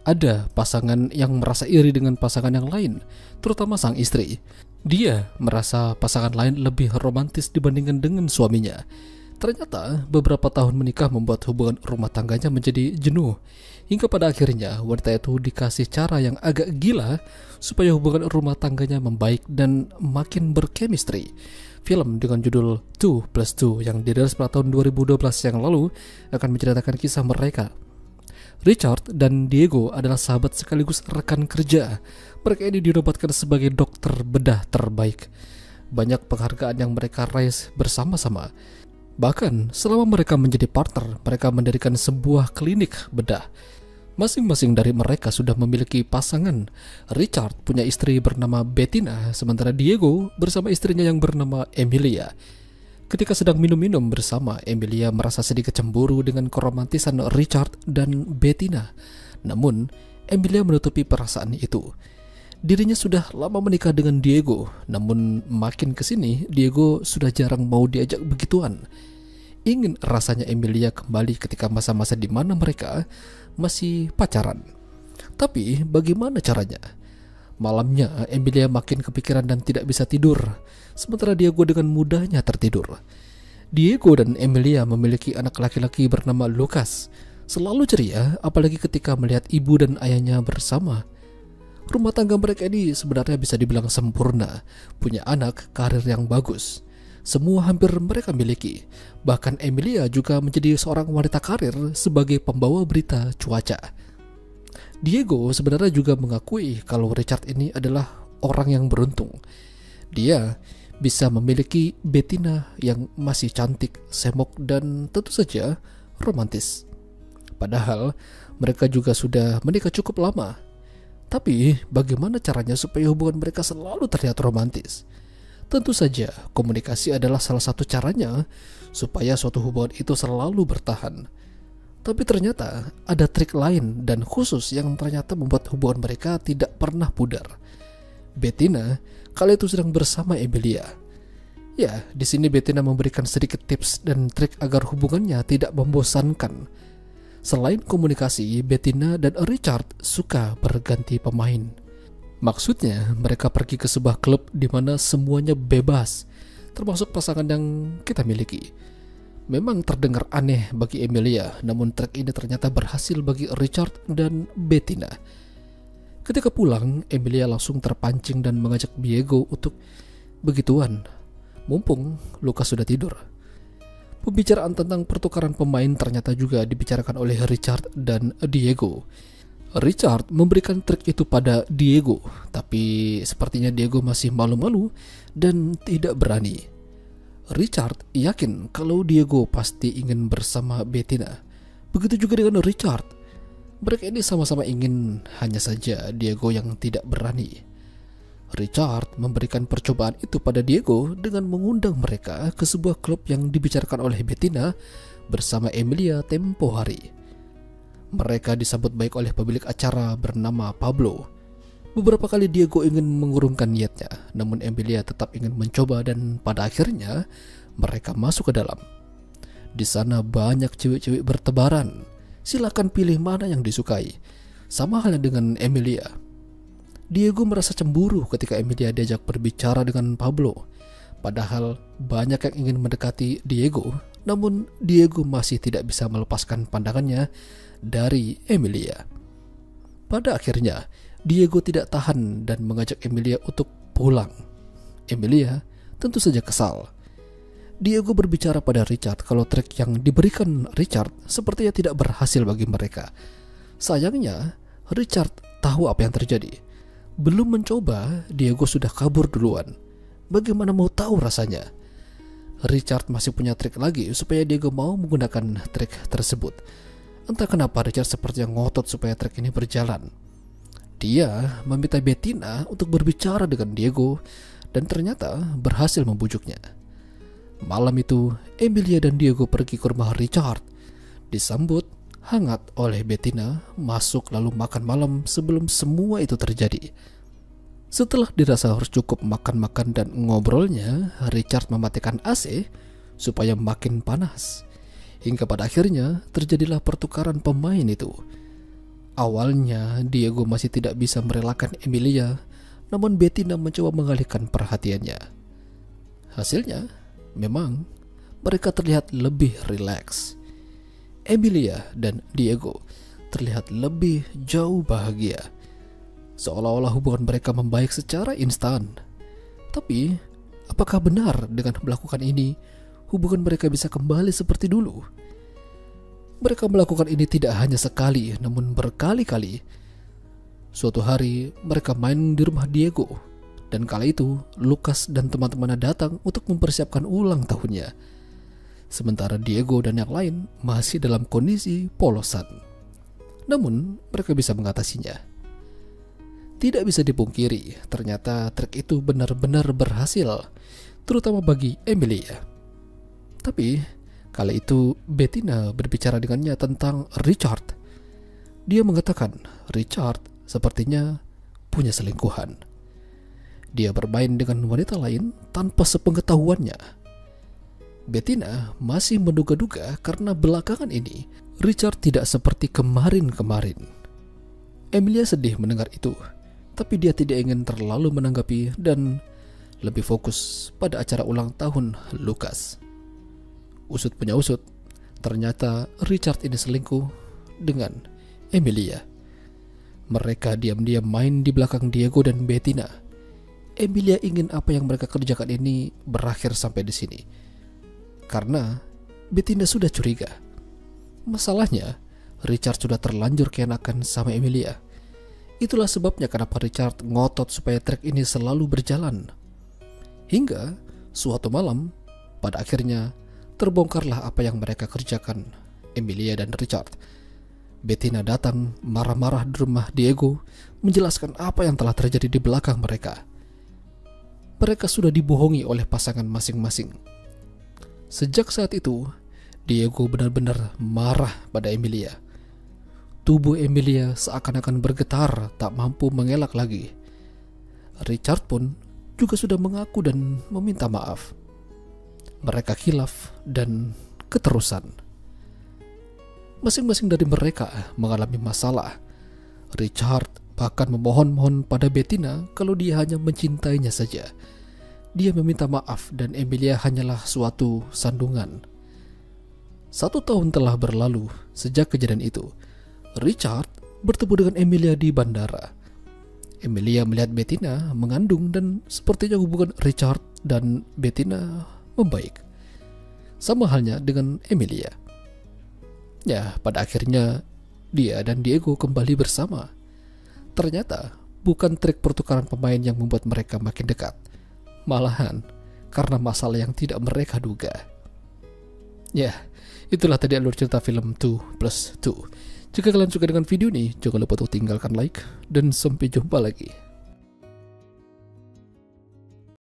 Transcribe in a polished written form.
Ada pasangan yang merasa iri dengan pasangan yang lain, terutama sang istri. Dia merasa pasangan lain lebih romantis dibandingkan dengan suaminya. Ternyata beberapa tahun menikah membuat hubungan rumah tangganya menjadi jenuh. Hingga pada akhirnya wanita itu dikasih cara yang agak gila supaya hubungan rumah tangganya membaik dan makin berchemistry. Film dengan judul 2+2 yang dirilis pada tahun 2012 yang lalu akan menceritakan kisah mereka. Richard dan Diego adalah sahabat sekaligus rekan kerja. Mereka ini dinobatkan sebagai dokter bedah terbaik. Banyak penghargaan yang mereka raih bersama-sama. Bahkan selama mereka menjadi partner, mereka mendirikan sebuah klinik bedah. Masing-masing dari mereka sudah memiliki pasangan. Richard punya istri bernama Bettina, sementara Diego bersama istrinya yang bernama Emilia. Ketika sedang minum-minum bersama, Emilia merasa sedikit cemburu dengan keromantisan Richard dan Bettina. Namun, Emilia menutupi perasaan itu. Dirinya sudah lama menikah dengan Diego, namun makin kesini Diego sudah jarang mau diajak begituan. Ingin rasanya Emilia kembali ketika masa-masa di mana mereka masih pacaran. Tapi bagaimana caranya? Malamnya Emilia makin kepikiran dan tidak bisa tidur, sementara Diego dengan mudahnya tertidur. Diego dan Emilia memiliki anak laki-laki bernama Lucas. Selalu ceria, apalagi ketika melihat ibu dan ayahnya bersama. Rumah tangga mereka ini sebenarnya bisa dibilang sempurna, punya anak, karir yang bagus. Semua hampir mereka miliki. Bahkan Emilia juga menjadi seorang wanita karir sebagai pembawa berita cuaca. Diego sebenarnya juga mengakui kalau Richard ini adalah orang yang beruntung. Dia bisa memiliki Bettina yang masih cantik, semok, dan tentu saja romantis. Padahal mereka juga sudah menikah cukup lama. Tapi bagaimana caranya supaya hubungan mereka selalu terlihat romantis? Tentu saja komunikasi adalah salah satu caranya supaya suatu hubungan itu selalu bertahan. Tapi ternyata ada trik lain dan khusus yang ternyata membuat hubungan mereka tidak pernah pudar. Bettina kali itu sedang bersama Emilia. Ya, di sini Bettina memberikan sedikit tips dan trik agar hubungannya tidak membosankan. Selain komunikasi, Bettina dan Richard suka berganti pemain. Maksudnya, mereka pergi ke sebuah klub di mana semuanya bebas, termasuk pasangan yang kita miliki. Memang terdengar aneh bagi Emilia, namun trik ini ternyata berhasil bagi Richard dan Bettina. Ketika pulang, Emilia langsung terpancing dan mengajak Diego untuk begituan, mumpung Lucas sudah tidur. Pembicaraan tentang pertukaran pemain ternyata juga dibicarakan oleh Richard dan Diego. Richard memberikan trik itu pada Diego, tapi sepertinya Diego masih malu-malu dan tidak berani. Richard yakin kalau Diego pasti ingin bersama Bettina. Begitu juga dengan Richard. Mereka ini sama-sama ingin, hanya saja Diego yang tidak berani. Richard memberikan percobaan itu pada Diego dengan mengundang mereka ke sebuah klub yang dibicarakan oleh Bettina bersama Emilia tempo hari. Mereka disambut baik oleh pemilik acara bernama Pablo. Beberapa kali Diego ingin mengurungkan niatnya, namun Emilia tetap ingin mencoba dan pada akhirnya mereka masuk ke dalam. Di sana banyak cewek-cewek bertebaran. Silakan pilih mana yang disukai. Sama halnya dengan Emilia. Diego merasa cemburu ketika Emilia diajak berbicara dengan Pablo. Padahal banyak yang ingin mendekati Diego, namun Diego masih tidak bisa melepaskan pandangannya dari Emilia. Pada akhirnya, Diego tidak tahan dan mengajak Emilia untuk pulang. Emilia tentu saja kesal. Diego berbicara pada Richard kalau trik yang diberikan Richard sepertinya tidak berhasil bagi mereka. Sayangnya, Richard tahu apa yang terjadi. Belum mencoba, Diego sudah kabur duluan. Bagaimana mau tahu rasanya? Richard masih punya trik lagi supaya Diego mau menggunakan trik tersebut. Entah kenapa Richard sepertinya ngotot supaya trik ini berjalan. Dia meminta Bettina untuk berbicara dengan Diego dan ternyata berhasil membujuknya. Malam itu, Emilia dan Diego pergi ke rumah Richard. Disambut hangat oleh Bettina, masuk lalu makan malam sebelum semua itu terjadi. Setelah dirasa harus cukup makan-makan dan ngobrolnya, Richard mematikan AC supaya makin panas. Hingga pada akhirnya terjadilah pertukaran pemain itu. Awalnya Diego masih tidak bisa merelakan Emilia, namun Bettina mencoba mengalihkan perhatiannya. Hasilnya, memang mereka terlihat lebih rileks. Emilia dan Diego terlihat lebih jauh bahagia, seolah-olah hubungan mereka membaik secara instan. Tapi, apakah benar dengan melakukan ini, hubungan mereka bisa kembali seperti dulu? Mereka melakukan ini tidak hanya sekali, namun berkali-kali. Suatu hari, mereka main di rumah Diego, dan kala itu Lucas dan teman-temannya datang untuk mempersiapkan ulang tahunnya. Sementara Diego dan yang lain masih dalam kondisi polosan. Namun, mereka bisa mengatasinya. Tidak bisa dipungkiri, ternyata trik itu benar-benar berhasil, terutama bagi Emilia. Tapi, kala itu Bettina berbicara dengannya tentang Richard. Dia mengatakan Richard sepertinya punya selingkuhan. Dia bermain dengan wanita lain tanpa sepengetahuannya. Bettina masih menduga-duga karena belakangan ini Richard tidak seperti kemarin-kemarin. Emilia sedih mendengar itu, tapi dia tidak ingin terlalu menanggapi dan lebih fokus pada acara ulang tahun Lucas. Usut punya usut, ternyata Richard ini selingkuh dengan Emilia. Mereka diam-diam main di belakang Diego dan Bettina. Emilia ingin apa yang mereka kerjakan ini berakhir sampai di sini, karena Bettina sudah curiga. Masalahnya, Richard sudah terlanjur keenakan sama Emilia. Itulah sebabnya kenapa Richard ngotot supaya trik ini selalu berjalan. Hingga suatu malam, pada akhirnya terbongkarlah apa yang mereka kerjakan, Emilia dan Richard. Bettina datang marah-marah di rumah Diego, menjelaskan apa yang telah terjadi di belakang mereka. Mereka sudah dibohongi oleh pasangan masing-masing. Sejak saat itu, Diego benar-benar marah pada Emilia. Tubuh Emilia seakan-akan bergetar, tak mampu mengelak lagi. Richard pun juga sudah mengaku dan meminta maaf. Mereka khilaf dan keterusan. Masing-masing dari mereka mengalami masalah. Richard bahkan memohon-mohon pada Bettina kalau dia hanya mencintainya saja. Dia meminta maaf dan Emilia hanyalah suatu sandungan. 1 tahun telah berlalu sejak kejadian itu. Richard bertemu dengan Emilia di bandara. Emilia melihat Bettina mengandung dan sepertinya hubungan Richard dan Bettina membaik. Sama halnya dengan Emilia. Ya, pada akhirnya dia dan Diego kembali bersama. Ternyata bukan trik pertukaran pemain yang membuat mereka makin dekat. Malahan karena masalah yang tidak mereka duga. Ya, itulah tadi alur cerita film 2+2. Jika kalian suka dengan video ini, jangan lupa untuk tinggalkan like dan sampai jumpa lagi.